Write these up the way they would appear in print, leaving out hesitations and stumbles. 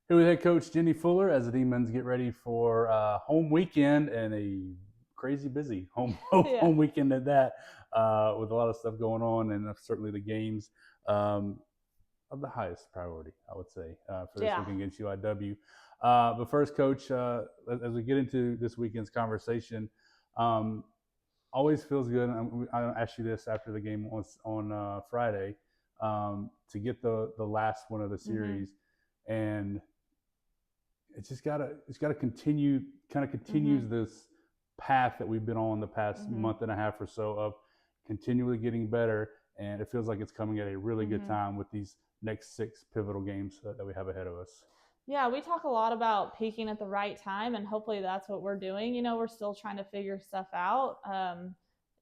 Here with head coach Jenny Fuller as the Demons get ready for home weekend and a crazy busy home Yeah. home weekend at that, with a lot of stuff going on, and certainly the games um, of the highest priority, I would say, for this Yeah. weekend against UIW. But first, Coach, as we get into this weekend's conversation, um, always feels good. I asked you this after the game on Friday, to get the last one of the Mhm. series, and it's gotta continue, kind of continues Mhm. this path that we've been on the past Mhm. month and a half or so of continually getting better, and it feels like it's coming at a really good Mhm. time with these next six pivotal games that we have ahead of us. Yeah, we talk a lot about peaking at the right time, and hopefully that's what we're doing. We're still trying to figure stuff out.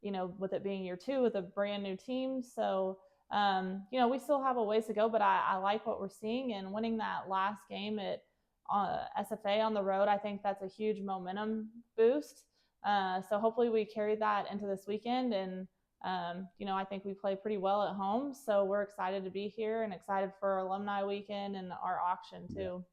With it being year two with a brand new team, so we still have a ways to go. But I like what we're seeing, and winning that last game at SFA on the road, I think that's a huge momentum boost. So hopefully we carry that into this weekend, and I think we play pretty well at home. So we're excited to be here and excited for our alumni weekend and our auction Yeah. too.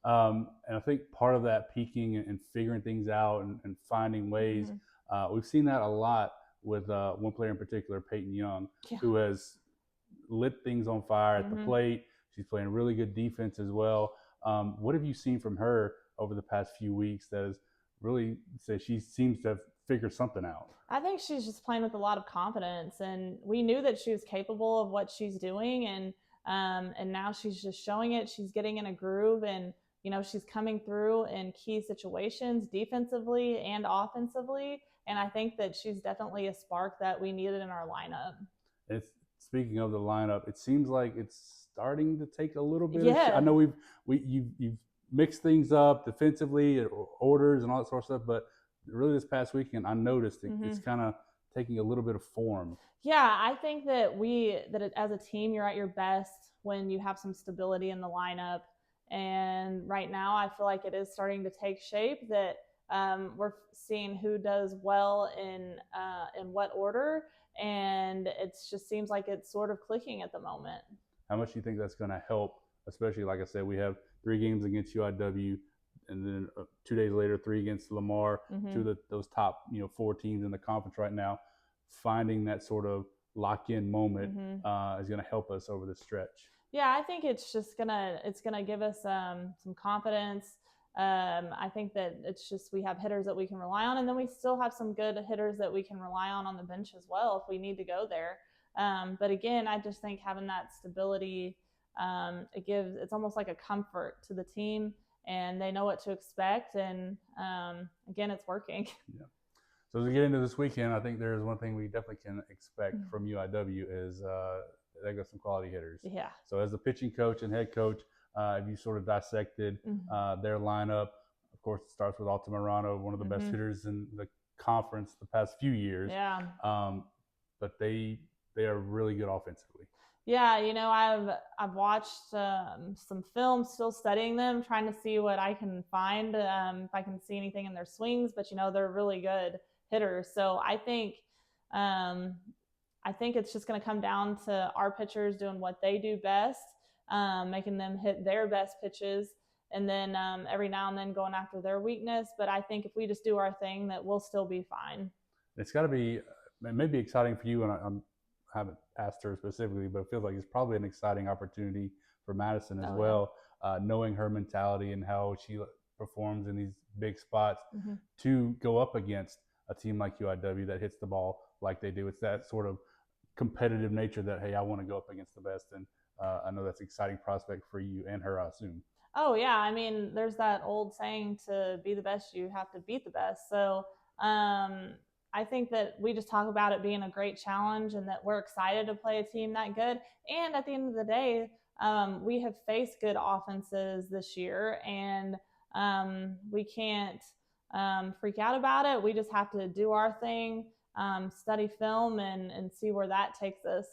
And I think part of that peaking and figuring things out and finding ways, Mm-hmm. we've seen that a lot with one player in particular, Peyton Young, Yeah. who has lit things on fire at the Mm-hmm. plate. She's playing really good defense as well. What have you seen from her over the past few weeks that has really said she seems to have figured something out? I think she's just playing with a lot of confidence, and we knew that she was capable of what she's doing, and now she's just showing it. She's getting in a groove, and she's coming through in key situations, defensively and offensively. And I think that she's definitely a spark that we needed in our lineup. It's speaking of the lineup, it seems like it's starting to take a little bit of. I Yeah. know you've mixed things up defensively, orders and all that sort of stuff, but really this past weekend, I noticed it's Mm-hmm. kind of taking a little bit of form. Yeah, I think that as a team, you're at your best when you have some stability in the lineup. And right now, I feel like it is starting to take shape. That we're seeing who does well in what order, and it just seems like it's sort of clicking at the moment. How much do you think that's going to help? Especially, like I said, we have 3 games against UIW, and then 2 days later, 3 against Lamar. Mm-hmm. Two of those top 4 teams in the conference right now. Finding that sort of lock-in moment Mm-hmm. is going to help us over this stretch. Yeah, I think it's gonna give us some confidence. I think that it's just we have hitters that we can rely on, and then we still have some good hitters that we can rely on the bench as well if we need to go there. But again, I just think having that stability, it's almost like a comfort to the team, and they know what to expect. And again, it's working. Yeah. So as we get into this weekend, I think there's one thing we definitely can expect from UIW is they got some quality hitters. Yeah. So as the pitching coach and head coach, if you sort of dissected their lineup, of course it starts with Altamirano, one of the best Mm-hmm. hitters in the conference the past few years. Yeah. Um, but they are really good offensively. Yeah, I've watched some films, still studying them, trying to see what I can find, if I can see anything in their swings. But they're really good hitters. So um, I think it's just going to come down to our pitchers doing what they do best, making them hit their best pitches, and then every now and then going after their weakness. But I think if we just do our thing, that we'll still be fine. It's got to be, it may be exciting for you, and I haven't asked her specifically, but it feels like it's probably an exciting opportunity for Madison as Oh yeah. well, knowing her mentality and how she performs in these big spots Mm-hmm. to go up against a team like UIW that hits the ball like they do. It's that sort of competitive nature that, hey, I want to go up against the best, and I know that's an exciting prospect for you and her, I assume. Oh yeah, I mean, there's that old saying, to be the best, you have to beat the best. So I think that we just talk about it being a great challenge, and that we're excited to play a team that good. And at the end of the day, we have faced good offenses this year, and we can't freak out about it. We just have to do our thing, study film, and see where that takes us.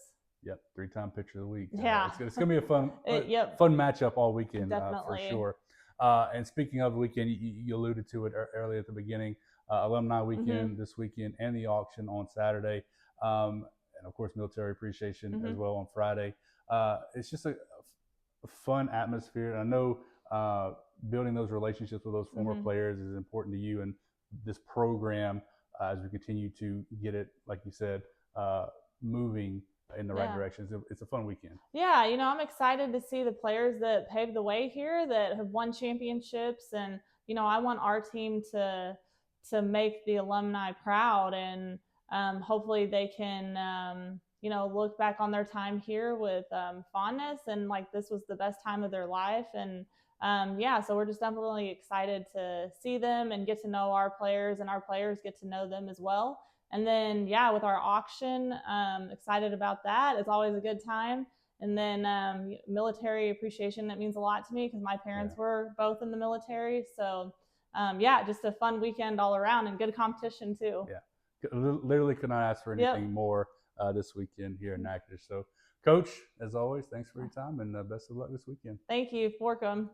Yep, 3-time pitcher of the week. Yeah. It's going to be a fun Yep. fun matchup all weekend, for Definitely. sure. And speaking of the weekend, you alluded to it early at the beginning. Alumni Mm-hmm. weekend this weekend and the auction on Saturday, and of course military appreciation as Mm-hmm. well on Friday. It's just a fun atmosphere. And I know building those relationships with those former players is important to you and this program as we continue to get it, like you said, moving in the right direction. It's a fun weekend. Yeah, I'm excited to see the players that paved the way here that have won championships, and I want our team to make the alumni proud, and hopefully they can look back on their time here with fondness and like this was the best time of their life. And so we're just definitely excited to see them and get to know our players, and our players get to know them as well. And then, with our auction, excited about that. It's always a good time. And then military appreciation, that means a lot to me because my parents were both in the military. So, just a fun weekend all around and good competition too. Yeah, literally could not ask for anything more this weekend here in Natchitoches. So, Coach, as always, thanks for your time and best of luck this weekend. Thank you. Forkum.